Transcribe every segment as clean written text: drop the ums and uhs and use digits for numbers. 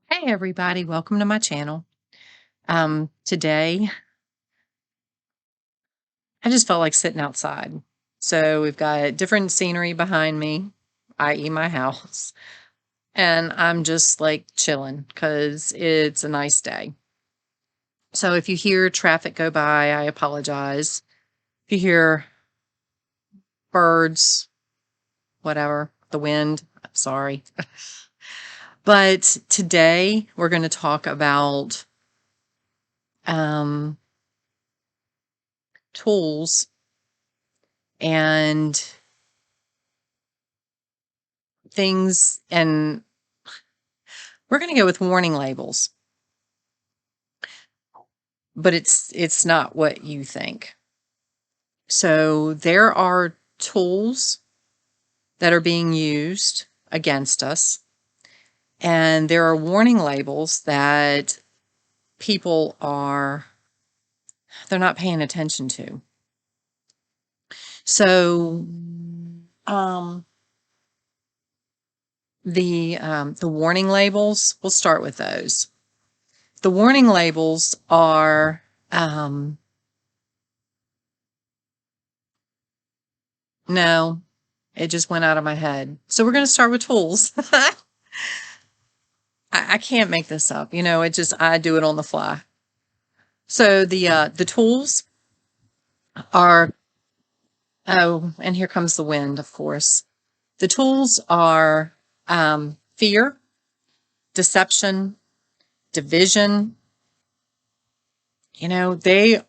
Hey everybody, welcome to my channel. Today I just felt like sitting outside. So we've got different scenery behind me, i.e. my house, and I'm just like chilling because it's a nice day. So if you hear traffic go by, I apologize. If you hear birds, whatever, the wind, I'm sorry. But today we're going to talk about um, tools and things, and we're going to go with warning labels, but it's not what you think. So there are tools that are being used against us, and there are warning labels that people they're not paying attention to. So the warning labels, we'll start with those. The warning labels are no, it just went out of my head. So we're going to start with tools. I can't make this up. I do it on the fly. So the tools are, oh, and here comes the wind, of course. The tools are fear, deception, division. They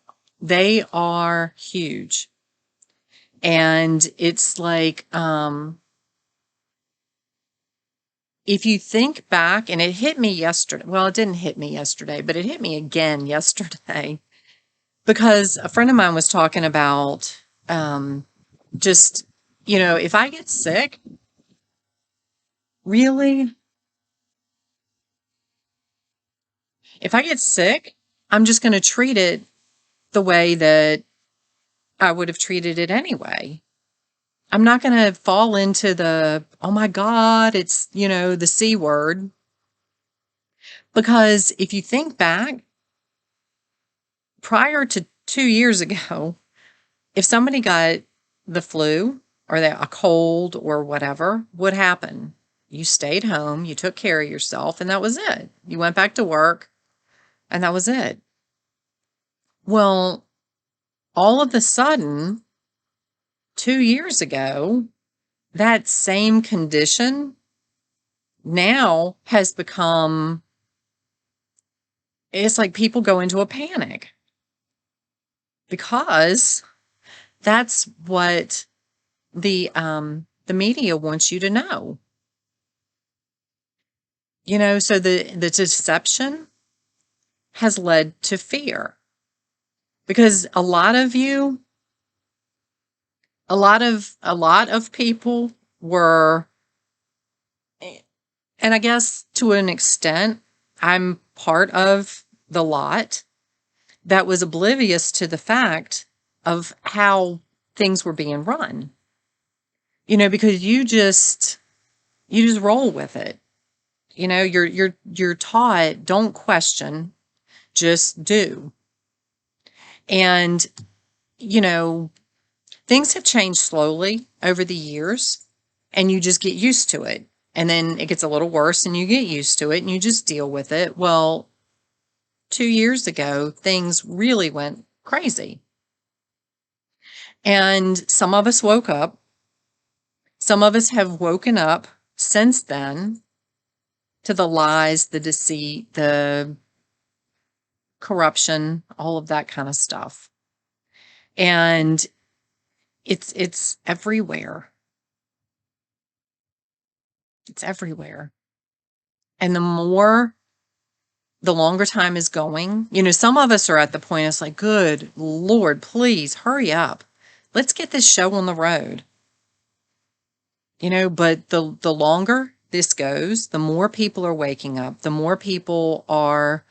are huge. And it's like, if you think back, and it hit me yesterday. Well, it didn't hit me yesterday, but it hit me again yesterday because a friend of mine was talking about just, if I get sick, really, if I get sick, I'm just going to treat it the way that I would have treated it anyway. I'm not going to fall into oh my God, it's, the C word. Because if you think back, prior to 2 years ago, if somebody got the flu or a cold or whatever, what happened? You stayed home, you took care of yourself, and that was it. You went back to work, and that was it. Well, all of a sudden, 2 years ago, that same condition now has become, it's like people go into a panic because that's what the media wants you to know. So the deception has led to fear because a lot of people were, and I guess to an extent, I'm part of the lot that was oblivious to the fact of how things were being run. Because you just roll with it. You're taught, don't question, just do. And, things have changed slowly over the years, and you just get used to it. And then it gets a little worse and you get used to it and you just deal with it. Well, 2 years ago, things really went crazy. And some of us woke up. Some of us have woken up since then to the lies, the deceit, the corruption, all of that kind of stuff. And it's everywhere. It's everywhere. And the longer time is going, some of us are at the point, it's like, good Lord, please hurry up. Let's get this show on the road. But the longer this goes, the more people are waking up, the more people are,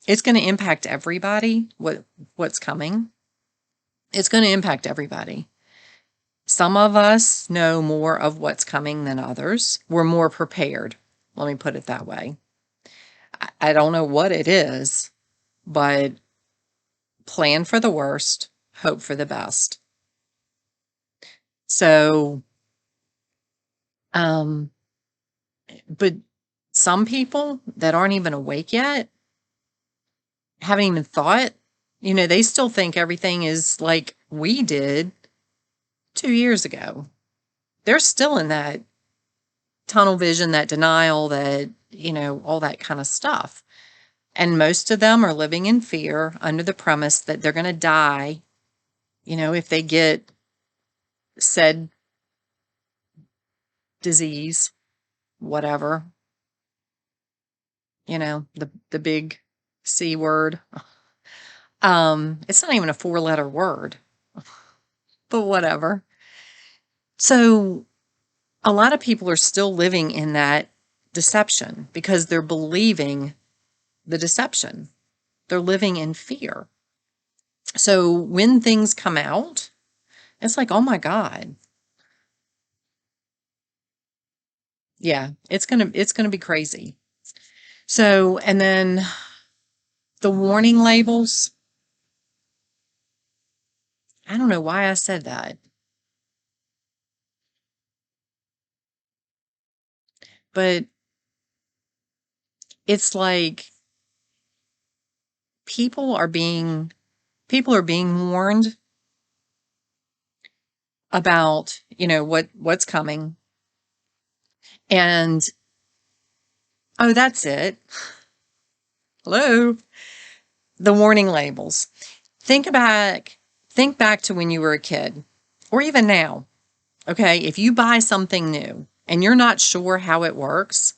it's going to impact everybody. What's coming? It's going to impact everybody. Some of us know more of what's coming than others. We're more prepared. Let me put it that way. I don't know what it is, but plan for the worst, hope for the best. So, um, but some people that aren't even awake yet haven't even thought, they still think everything is like we did 2 years ago. They're still in that tunnel vision, that denial, that, all that kind of stuff. And most of them are living in fear under the premise that they're going to die, if they get said disease, whatever, the big C word. It's not even a 4-letter word, but whatever. So a lot of people are still living in that deception because they're believing the deception. They're living in fear. So when things come out, it's like, oh my God. Yeah, it's gonna be crazy. So, and then the warning labels, I don't know why I said that, but it's like people are being warned about, what's coming. And oh, that's it. Hello. The warning labels. Think back to when you were a kid or even now. Okay, if you buy something new and you're not sure how it works,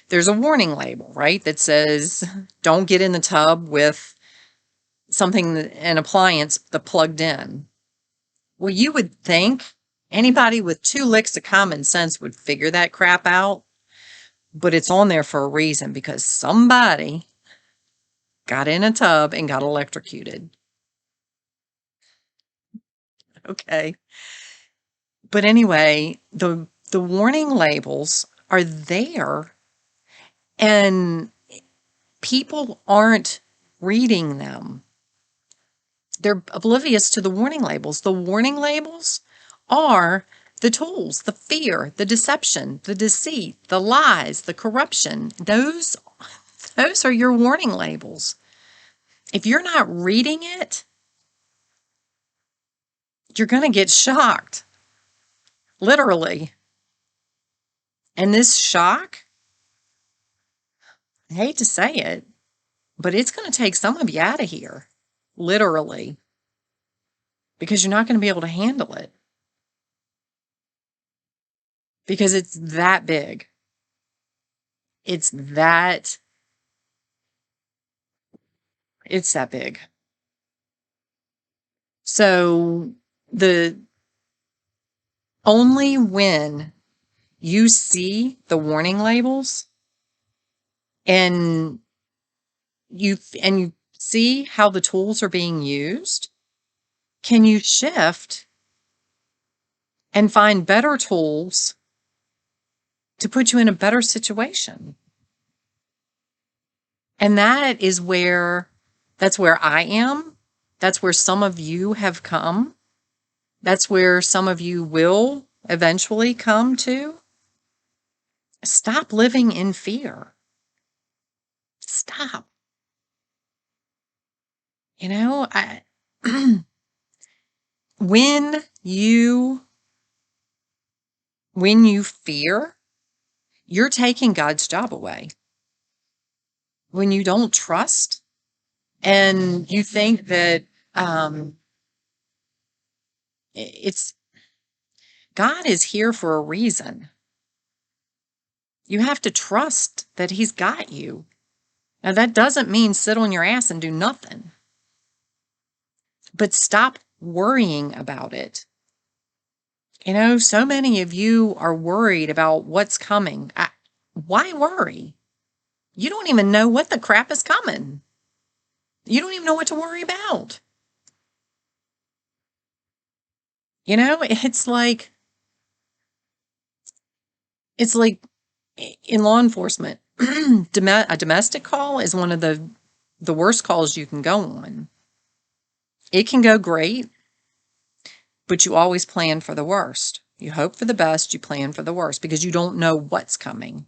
there's a warning label, right? That says, don't get in the tub with an appliance that plugged in. Well, you would think anybody with 2 licks of common sense would figure that crap out, but it's on there for a reason because somebody got in a tub and got electrocuted. Okay. But anyway, the warning labels are there and people aren't reading them. They're oblivious to the warning labels. The warning labels are the tools, the fear, the deception, the deceit, the lies, the corruption. Those are your warning labels. If you're not reading it, you're going to get shocked. Literally. And this shock, I hate to say it, but it's going to take some of you out of here. Literally. Because you're not going to be able to handle it. Because it's that big. It's that big. So the only when you see the warning labels and you see how the tools are being used, can you shift and find better tools to put you in a better situation. And that's where I am. That's where some of you have come. That's where some of you will eventually come to. Stop living in fear. Stop. When you fear, you're taking God's job away. When you don't trust and you think that it's God is here for a reason. You have to trust that He's got you. Now, that doesn't mean sit on your ass and do nothing, but stop worrying about it. So many of you are worried about what's coming. Why worry? You don't even know what the crap is coming. You don't even know what to worry about. It's like in law enforcement, a domestic call is one of the worst calls you can go on. It can go great, but you always plan for the worst. You hope for the best, you plan for the worst because you don't know what's coming.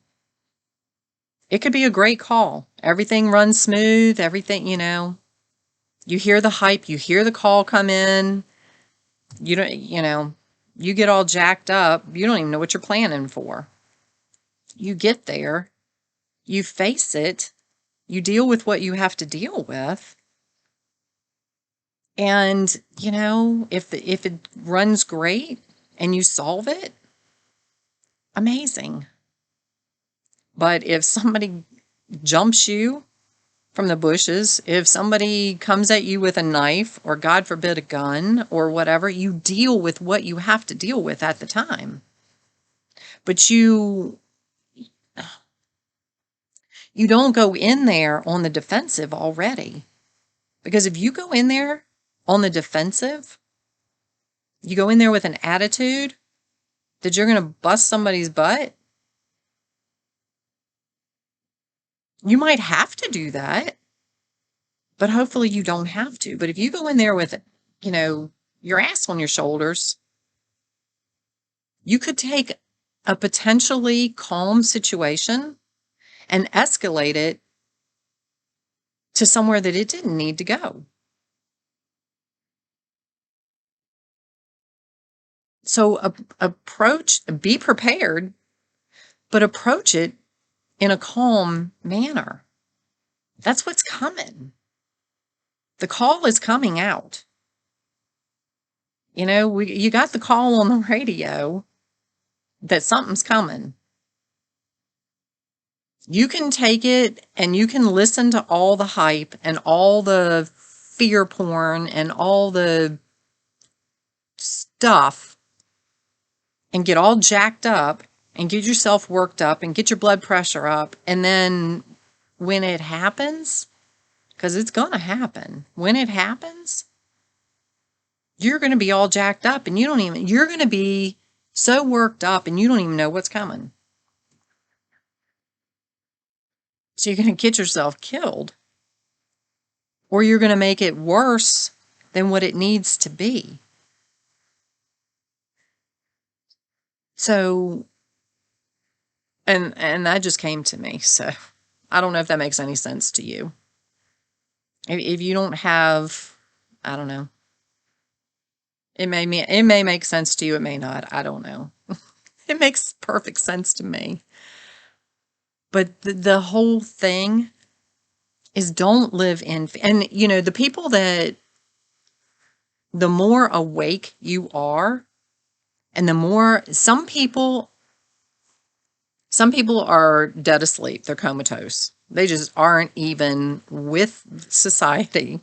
It could be a great call. Everything runs smooth, everything, you hear the hype, you hear the call come in, you don't, you get all jacked up, you don't even know what you're planning for. You get there, you face it, you deal with what you have to deal with. And, if it runs great and you solve it, amazing. But if somebody jumps you from the bushes, if somebody comes at you with a knife or God forbid a gun or whatever, you deal with what you have to deal with at the time. But you don't go in there on the defensive already. Because if you go in there on the defensive, you go in there with an attitude that you're going to bust somebody's butt, you might have to do that, but hopefully you don't have to. But if you go in there with, your ass on your shoulders, you could take a potentially calm situation and escalate it to somewhere that it didn't need to go. So be prepared, but approach it in a calm manner. That's what's coming. The call is coming out. You got the call on the radio that something's coming. You can take it and you can listen to all the hype and all the fear porn and all the stuff and get all jacked up and get yourself worked up and get your blood pressure up. And then when it happens, because it's going to happen, when it happens, you're going to be all jacked up and you're going to be so worked up and you don't even know what's coming. So you're going to get yourself killed, or you're going to make it worse than what it needs to be. So, and that just came to me. So I don't know if that makes any sense to you. If you don't have, I don't know. It may make sense to you. It may not. I don't know. It makes perfect sense to me. But the whole thing is don't live in, and the people the more awake you are, and the more, some people are dead asleep. They're comatose. They just aren't even with society.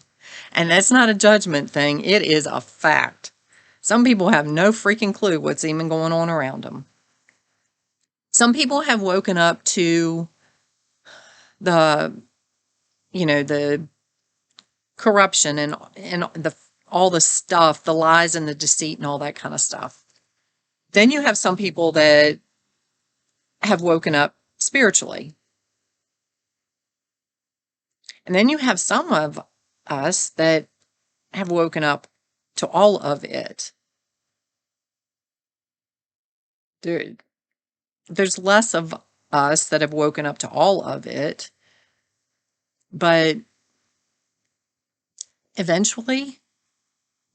And that's not a judgment thing. It is a fact. Some people have no freaking clue what's even going on around them. Some people have woken up to the corruption and all the stuff, the lies and the deceit and all that kind of stuff. Then you have some people that have woken up spiritually. And then you have some of us that have woken up to all of it. There's less of us that have woken up to all of it, but eventually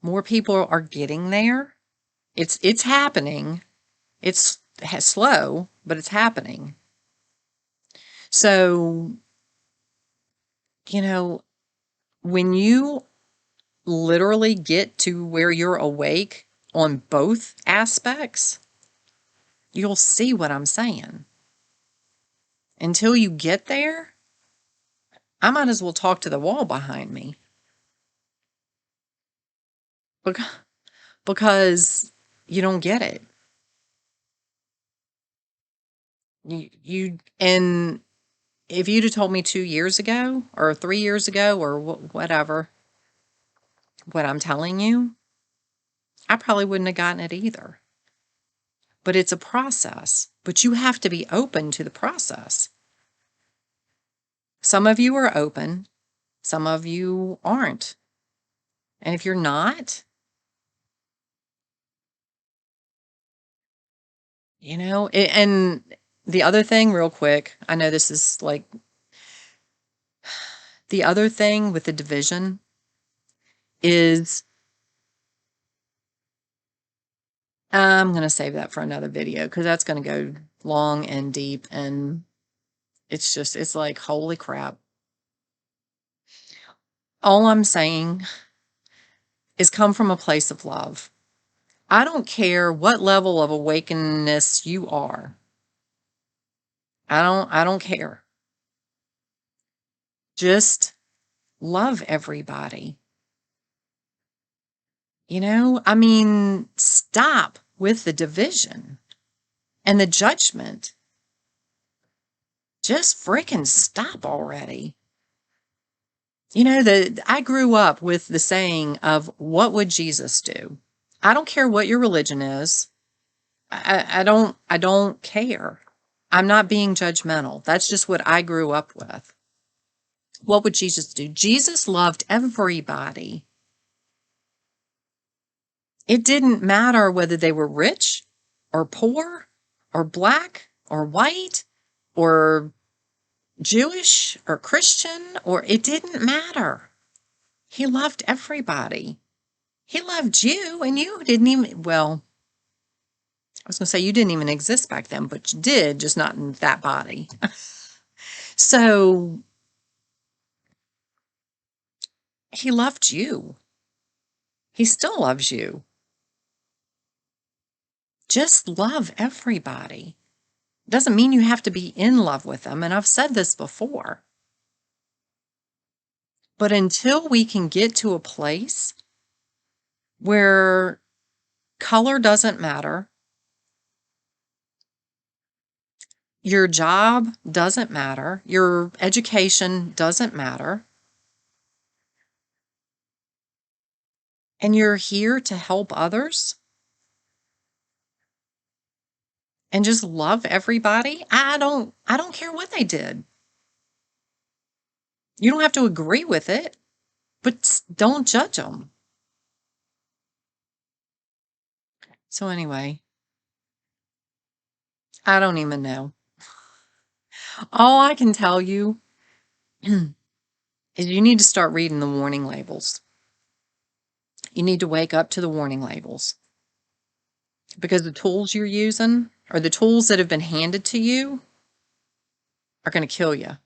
more people are getting there. It's happening. It's slow, but it's happening. So, when you literally get to where you're awake on both aspects, you'll see what I'm saying. Until you get there, I might as well talk to the wall behind me. Because you don't get it. And if you'd have told me 2 years ago or 3 years ago or whatever, what I'm telling you, I probably wouldn't have gotten it either. but it's a process. But you have to be open to the process. Some of you are open, some of you aren't. And if you're not, and the other thing, real quick, I know this is like the other thing with the division is, I'm going to save that for another video because that's going to go long and deep, and it's like, holy crap. All I'm saying is come from a place of love. I don't care what level of awakenedness you are. I don't care. Just love everybody. I mean, stop with the division and the judgment. Just freaking stop already. I grew up with the saying of, what would Jesus do? I don't care what your religion is. I don't care. I'm not being judgmental. That's just what I grew up with. What would Jesus do? Jesus loved everybody. It didn't matter whether they were rich or poor or black or white or Jewish or Christian, or it didn't matter. He loved everybody. He loved you, and you didn't even, well, I was going to say you didn't even exist back then, but you did, just not in that body. So he loved you. He still loves you. Just love everybody. Doesn't mean you have to be in love with them, and I've said this before. But until we can get to a place where color doesn't matter, your job doesn't matter, your education doesn't matter, and you're here to help others and just love everybody, I don't care what they did. You don't have to agree with it, but don't judge them. So anyway, I don't even know. All I can tell you is you need to start reading the warning labels. You need to wake up to the warning labels, because the tools you're using, or the tools that have been handed to you, are going to kill you.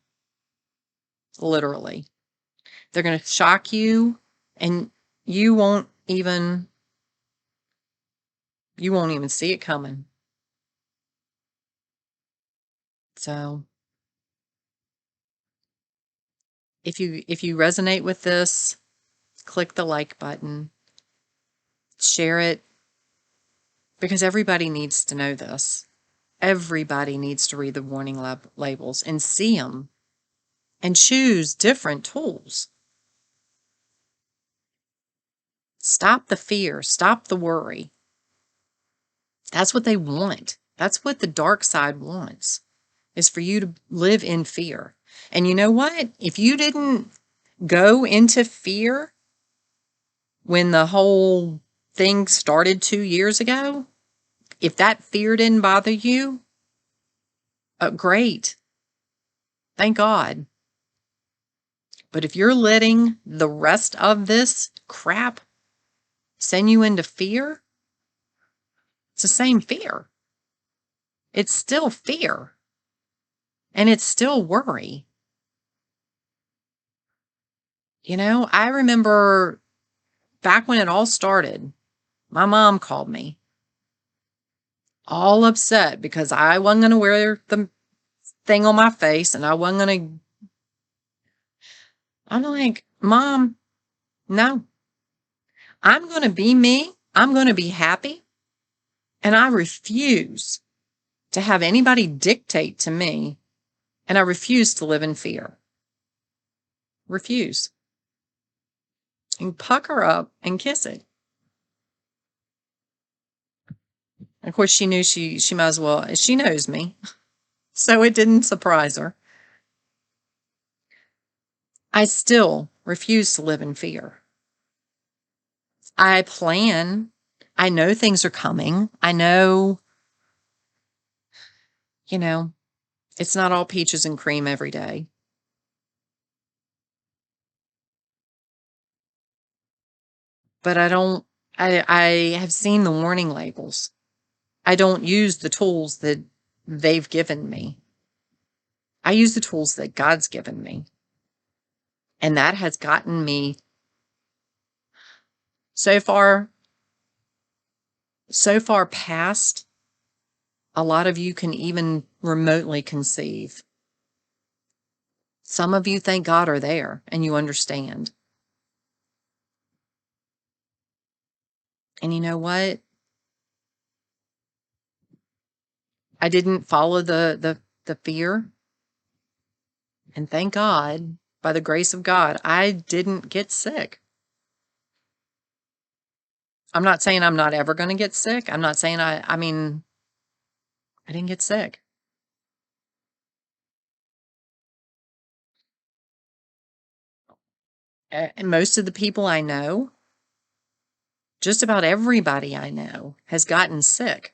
Literally. They're going to shock you, and you won't even see it coming. So if you resonate with this, click the like button, share it, because everybody needs to know this. Everybody needs to read the warning labels and see them and choose different tools. Stop the fear, stop the worry. That's what they want. That's what the dark side wants, is for you to live in fear. And you know what? If you didn't go into fear when the whole thing started 2 years ago, if that fear didn't bother you, great. Thank God. But if you're letting the rest of this crap send you into fear, it's the same fear. It's still fear. And it's still worry. I remember back when it all started, my mom called me all upset because I wasn't going to wear the thing on my face, and I wasn't going to. I'm like, Mom, no. I'm going to be me. I'm going to be happy. And I refuse to have anybody dictate to me. And I refuse to live in fear. Refuse. And pucker up and kiss it. Of course, she knew she might as well. She knows me, so it didn't surprise her. I still refuse to live in fear. I plan. I know things are coming. I know, you know, it's not all peaches and cream every day. But I have seen the warning labels. I don't use the tools that they've given me. I use the tools that God's given me. And that has gotten me so far, so far past a lot of you can even remotely conceive. Some of you, thank God, are there and you understand. And you know what? I didn't follow the fear. And thank God, by the grace of God, I didn't get sick. I'm not saying I'm not ever going to get sick. I'm not saying I mean, I didn't get sick. And most of the people I know, just about everybody I know has gotten sick.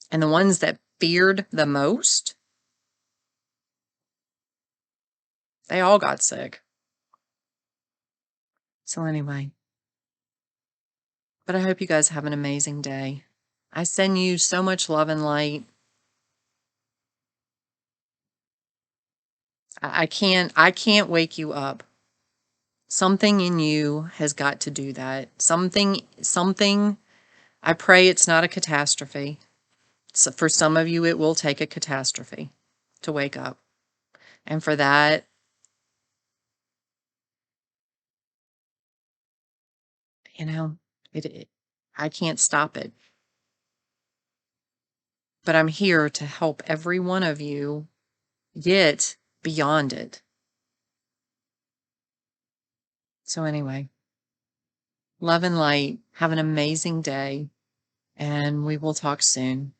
And the ones that feared the most, they all got sick. So anyway, but I hope you guys have an amazing day. I send you so much love and light. I can't wake you up. Something in you has got to do that. Something, I pray it's not a catastrophe. So for some of you, it will take a catastrophe to wake up. And for that, you know, I can't stop it. But I'm here to help every one of you get beyond it. So anyway, love and light. Have an amazing day, and we will talk soon.